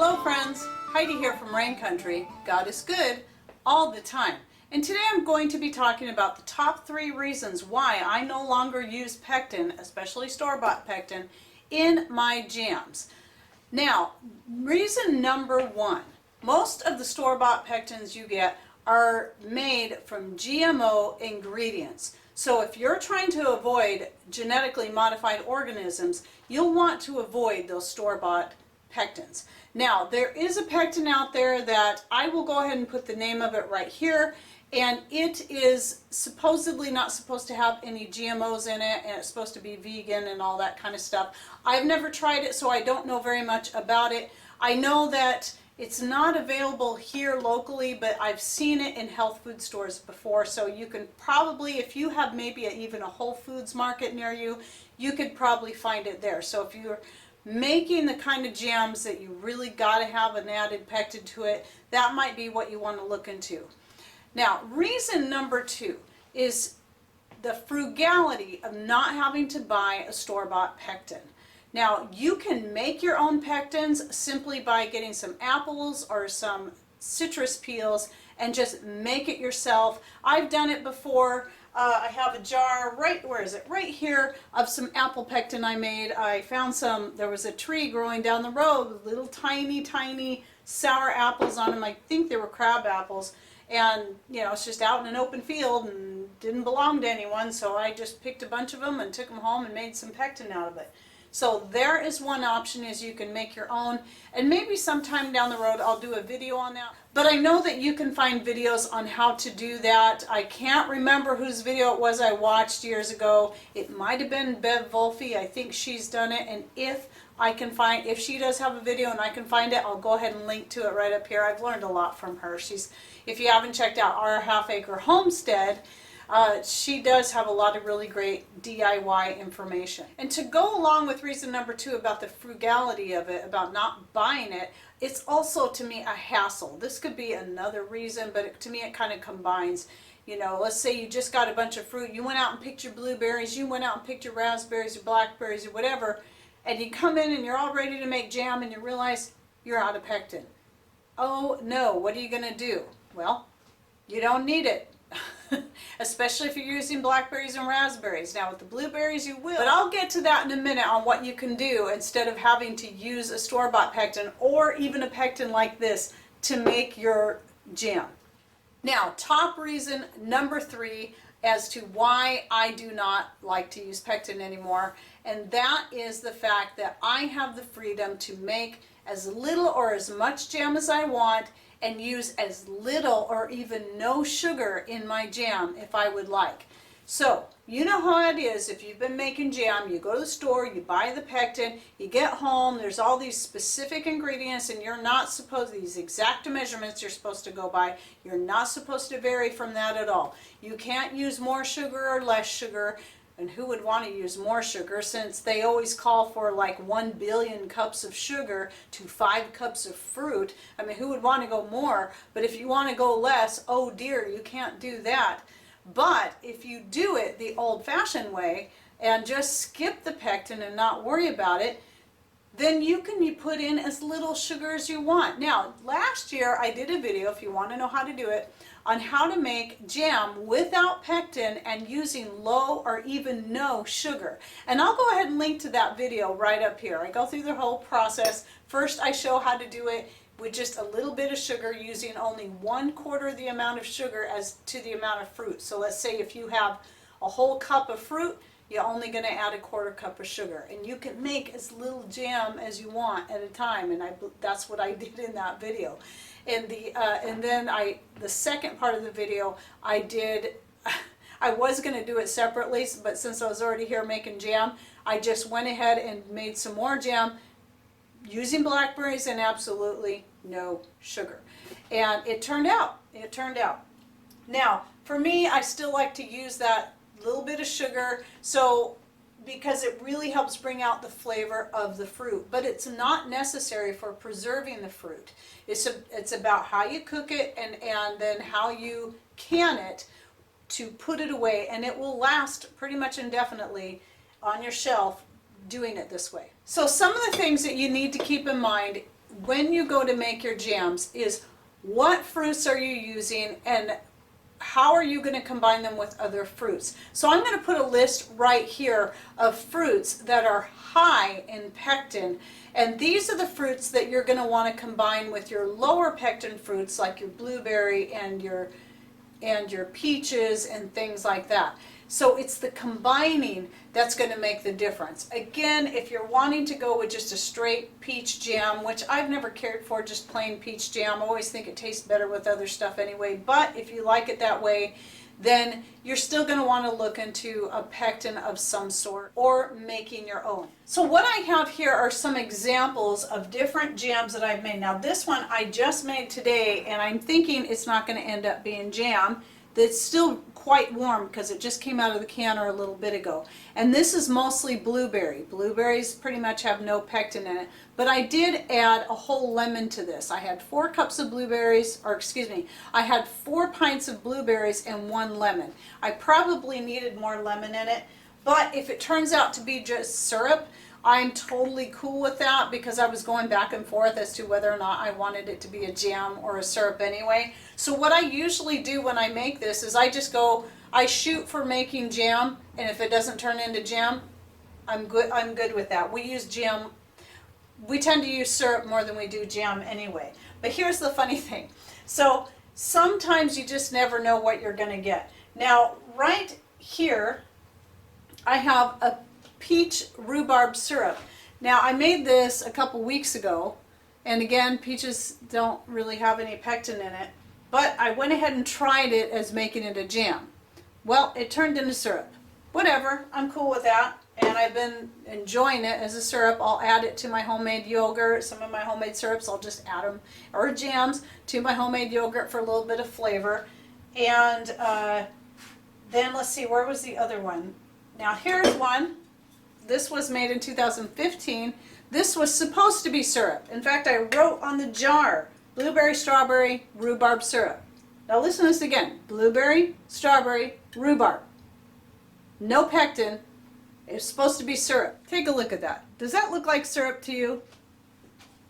Hello friends, Heidi here from Rain Country. God is good all the time. And today I'm going to be talking about the top 3 reasons why I no longer use pectin, especially store-bought pectin, in my jams. Now, reason number 1, most of the store-bought pectins you get are made from GMO ingredients. So if you're trying to avoid genetically modified organisms, you'll want to avoid those store-bought pectins. Now, there is a pectin out there that I will go ahead and put the name of it right here, and it is supposedly not supposed to have any GMOs in it, and it's supposed to be vegan and all that kind of stuff. I've never tried it, so I don't know very much about it. I know that it's not available here locally, but I've seen it in health food stores before, so you can probably, if you have maybe even a Whole Foods market near you, you could probably find it there. So if you're making the kind of jams that you really got to have an added pectin to it, that might be what you want to look into. Now, reason number 2 is the frugality of not having to buy a store-bought pectin. Now, you can make your own pectins simply by getting some apples or some citrus peels and just make it yourself. I've done it before. I have a jar right, where is it? Right here, of some apple pectin I made. I found some, there was a tree growing down the road with little tiny sour apples on them. I think they were crab apples. And, you know, it's just out in an open field and didn't belong to anyone, so I just picked a bunch of them and took them home and made some pectin out of it. So there is one option, is you can make your own, and maybe sometime down the road I'll do a video on that. But I know that you can find videos on how to do that. I can't remember whose video it was I watched years ago. It might have been Bev Wolfe. I think she's done it, and if she does have a video and I can find it, I'll go ahead and link to it right up here. I've learned a lot from her. If you haven't checked out Our Half Acre Homestead, she does have a lot of really great DIY information. And to go along with reason number 2 about the frugality of it, about not buying it, it's also to me a hassle. This could be another reason, but to me it kind of combines. You know, let's say you just got a bunch of fruit, you went out and picked your blueberries, you went out and picked your raspberries or blackberries or whatever, and you come in and you're all ready to make jam and you realize you're out of pectin. Oh no, what are you going to do? Well, you don't need it. Especially if you're using blackberries and raspberries. Now with the blueberries you will, but I'll get to that in a minute on what you can do instead of having to use a store-bought pectin or even a pectin like this to make your jam. Now, top reason number 3 as to why I do not like to use pectin anymore, and that is the fact that I have the freedom to make as little or as much jam as I want and use as little or even no sugar in my jam if I would like. So, you know how it is. If you've been making jam, you go to the store, you buy the pectin, you get home, there's all these specific ingredients and you're not supposed, these exact measurements you're supposed to go by, you're not supposed to vary from that at all. You can't use more sugar or less sugar. And who would want to use more sugar, since they always call for like 1 billion cups of sugar to 5 cups of fruit? I mean, who would want to go more? But if you want to go less, oh dear, you can't do that. But if you do it the old-fashioned way and just skip the pectin and not worry about it, then you can put in as little sugar as you want. Now, last year I did a video, if you want to know how to do it, on how to make jam without pectin and using low or even no sugar. And I'll go ahead and link to that video right up here. I go through the whole process. First I show how to do it with just a little bit of sugar, using only 1/4 the amount of sugar as to the amount of fruit. So let's say if you have a whole cup of fruit, you're only going to add 1/4 cup of sugar, and you can make as little jam as you want at a time, and that's what I did in that video. And then the second part of the video I was going to do it separately, but since I was already here making jam, I just went ahead and made some more jam using blackberries and absolutely no sugar, and it turned out. Now, for me, I still like to use that little bit of sugar, so because it really helps bring out the flavor of the fruit, but it's not necessary for preserving the fruit. It's about how you cook it and then how you can it to put it away, and it will last pretty much indefinitely on your shelf doing it this way. So some of the things that you need to keep in mind when you go to make your jams is what fruits are you using and how are you going to combine them with other fruits. So I'm going to put a list right here of fruits that are high in pectin, and these are the fruits that you're going to want to combine with your lower pectin fruits like your blueberry and your peaches and things like that. So it's the combining that's going to make the difference. Again, if you're wanting to go with just a straight peach jam, which I've never cared for, just plain peach jam, I always think it tastes better with other stuff anyway, but if you like it that way, then you're still going to want to look into a pectin of some sort or making your own. So what I have here are some examples of different jams that I've made. Now this one I just made today, and I'm thinking it's not going to end up being jam. That's still quite warm because it just came out of the canner a little bit ago. And this is mostly blueberry. Blueberries pretty much have no pectin in it, but I did add a whole lemon to this. I had 4 cups of blueberries, or excuse me, I had 4 pints of blueberries and 1 lemon. I probably needed more lemon in it, but if it turns out to be just syrup, I'm totally cool with that because I was going back and forth as to whether or not I wanted it to be a jam or a syrup anyway. So what I usually do when I make this is I shoot for making jam, and if it doesn't turn into jam, I'm good with that. We tend to use syrup more than we do jam anyway. But here's the funny thing. So sometimes you just never know what you're going to get. Now right here I have a peach rhubarb syrup. Now I made this a couple weeks ago, and again, peaches don't really have any pectin in it, but I went ahead and tried it as making it a jam. Well, it turned into syrup. Whatever, I'm cool with that, and I've been enjoying it as a syrup. I'll add it to my homemade yogurt. Some of my homemade syrups I'll just add them, or jams, to my homemade yogurt for a little bit of flavor. And then let's see, where was the other one? Now here's one. This was made in 2015. This was supposed to be syrup. In fact, I wrote on the jar, blueberry, strawberry, rhubarb syrup. Now listen to this again. Blueberry, strawberry, rhubarb. No pectin. It's supposed to be syrup. Take a look at that. Does that look like syrup to you?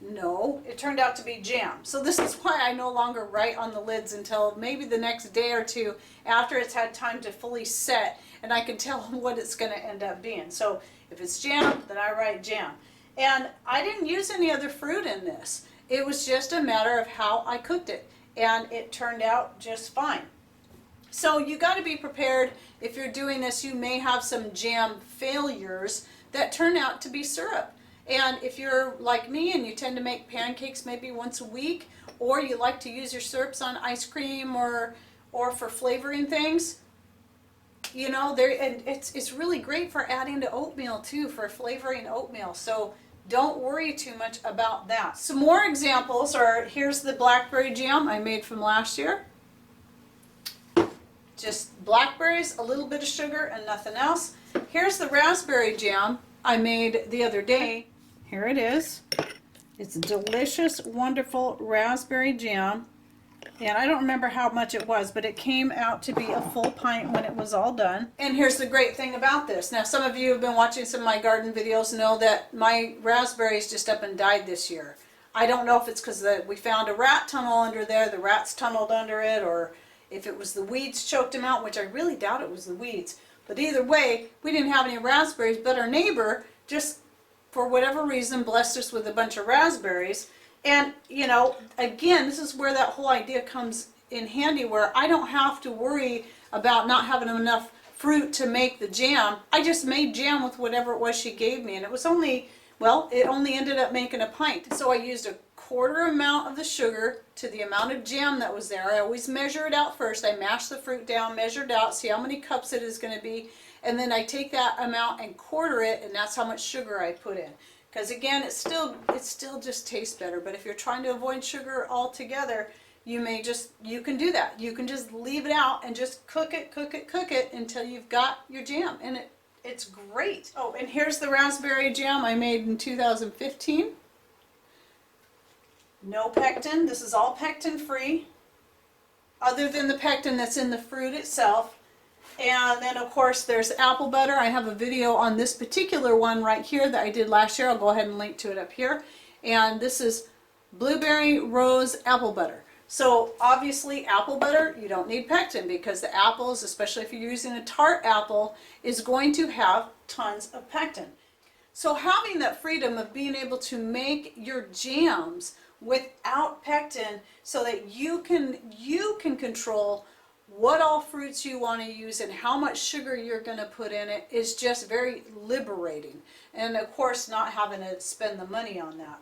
No, it turned out to be jam. So this is why I no longer write on the lids until maybe the next day or two after it's had time to fully set, and I can tell what it's going to end up being. So if it's jam, then I write jam. And I didn't use any other fruit in this. It was just a matter of how I cooked it, and it turned out just fine. So you got to be prepared. If you're doing this, you may have some jam failures that turn out to be syrup. And if you're like me and you tend to make pancakes maybe once a week, or you like to use your syrups on ice cream or for flavoring things, you know, and it's really great for adding to oatmeal too, for flavoring oatmeal. So don't worry too much about that. Some more examples are, here's the blackberry jam I made from last year. Just blackberries, a little bit of sugar, and nothing else. Here's the raspberry jam I made the other day. Here it is. It's a delicious, wonderful raspberry jam. And I don't remember how much it was, but it came out to be a full pint when it was all done. And here's the great thing about this. Now, some of you have been watching some of my garden videos know that my raspberries just up and died this year. I don't know if it's because we found a rat tunnel under there, the rats tunneled under it, or if it was the weeds choked them out, which I really doubt it was the weeds. But either way, we didn't have any raspberries, but our neighbor just, for whatever reason, blessed us with a bunch of raspberries. And, you know, again, this is where that whole idea comes in handy, where I don't have to worry about not having enough fruit to make the jam. I just made jam with whatever it was she gave me, and it was only, well, it only ended up making a pint. So I used a quarter amount of the sugar to the amount of jam that was there. I always measure it out first. I mash the fruit down, measure it out, see how many cups it is going to be, and then I take that amount and quarter it, and that's how much sugar I put in. Because again, it still just tastes better. But if you're trying to avoid sugar altogether, you can do that. You can just leave it out and just cook it until you've got your jam, and it's great. Oh, and here's the raspberry jam I made in 2015. No pectin. This is all pectin free, other than the pectin that's in the fruit itself. And then of course there's apple butter. I have a video on this particular one right here that I did last year. I'll go ahead and link to it up here. And this is blueberry, rose, apple butter. So obviously apple butter, you don't need pectin because the apples, especially if you're using a tart apple, is going to have tons of pectin. So having that freedom of being able to make your jams without pectin so that you can control what all fruits you want to use and how much sugar you're going to put in it is just very liberating. And of course not having to spend the money on that.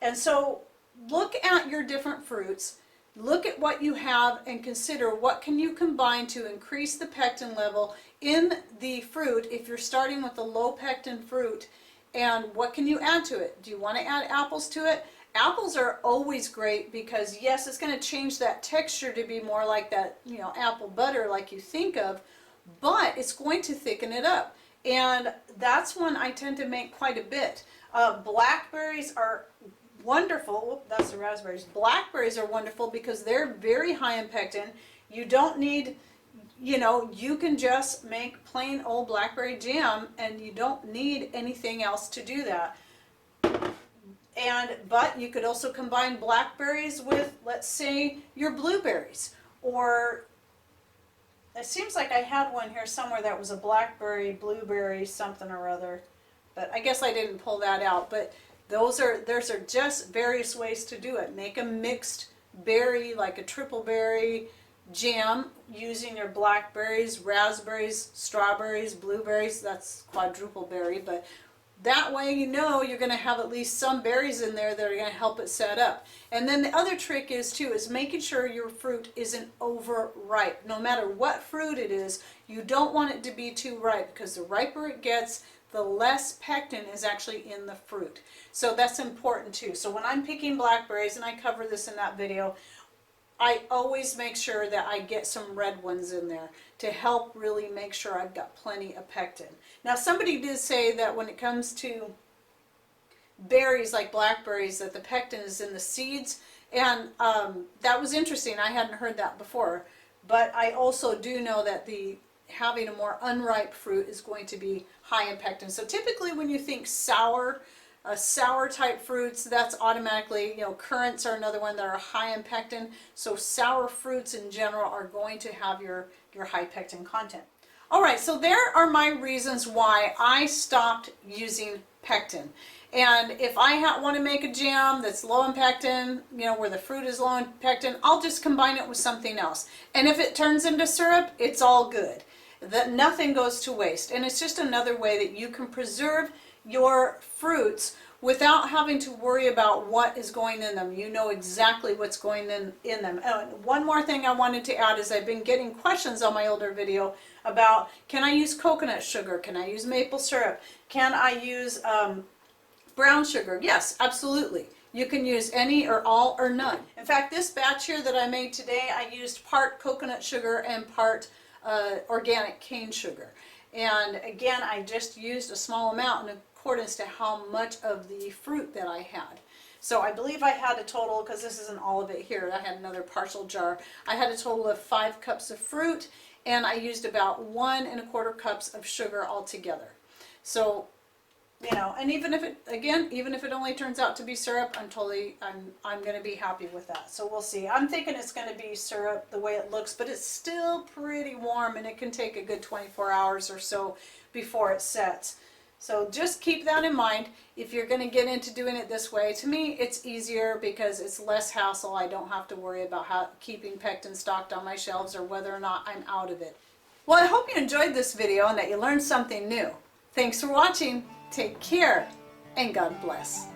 And so look at your different fruits, look at what you have and consider what can you combine to increase the pectin level in the fruit if you're starting with a low pectin fruit, and what can you add to it? Do you want to add apples to it? Apples are always great because yes, it's going to change that texture to be more like that, you know, apple butter like you think of, but it's going to thicken it up. And that's one I tend to make quite a bit. Blackberries are wonderful. Oop, that's the raspberries. Blackberries are wonderful because they're very high in pectin. You don't need, you know, you can just make plain old blackberry jam and you don't need anything else to do that. But you could also combine blackberries with, let's say, your blueberries. Or it seems like I had one here somewhere that was a blackberry, blueberry, something or other. But I guess I didn't pull that out. But those are just various ways to do it. Make a mixed berry, like a triple berry jam using your blackberries, raspberries, strawberries, blueberries. That's quadruple berry, but that way you know you're going to have at least some berries in there that are going to help it set up. And then the other trick is making sure your fruit isn't overripe. No matter what fruit it is, you don't want it to be too ripe because the riper it gets, the less pectin is actually in the fruit. So that's important too. So when I'm picking blackberries, and I cover this in that video, I always make sure that I get some red ones in there to help really make sure I've got plenty of pectin. Now somebody did say that when it comes to berries like blackberries that the pectin is in the seeds, and that was interesting. I hadn't heard that before, but I also do know that having a more unripe fruit is going to be high in pectin. So typically when you think sour type fruits, that's automatically, you know, currants are another one that are high in pectin. So sour fruits in general are going to have your high pectin content. All right, so there are my reasons why I stopped using pectin. And if I want to make a jam that's low in pectin, you know, where the fruit is low in pectin, I'll just combine it with something else. And if it turns into syrup, it's all good. That nothing goes to waste. And it's just another way that you can preserve your fruits without having to worry about what is going in them. You know exactly what's going in them. And one more thing I wanted to add is I've been getting questions on my older video about, can I use coconut sugar? Can I use maple syrup? Can I use brown sugar? Yes, absolutely. You can use any or all or none. In fact, this batch here that I made today, I used part coconut sugar and part organic cane sugar. And again, I just used a small amount in accordance to how much of the fruit that I had. So I believe I had a total, because this isn't all of it here, I had another partial jar. I had a total of 5 cups of fruit, and I used about 1 1/4 cups of sugar altogether. So, you know, and even if it only turns out to be syrup, I'm going to be happy with that. So we'll see. I'm thinking it's going to be syrup the way it looks, but it's still pretty warm, and it can take a good 24 hours or so before it sets. So just keep that in mind if you're going to get into doing it this way. To me, it's easier because it's less hassle. I don't have to worry about keeping pectin stocked on my shelves or whether or not I'm out of it. Well, I hope you enjoyed this video and that you learned something new. Thanks for watching. Take care, and God bless.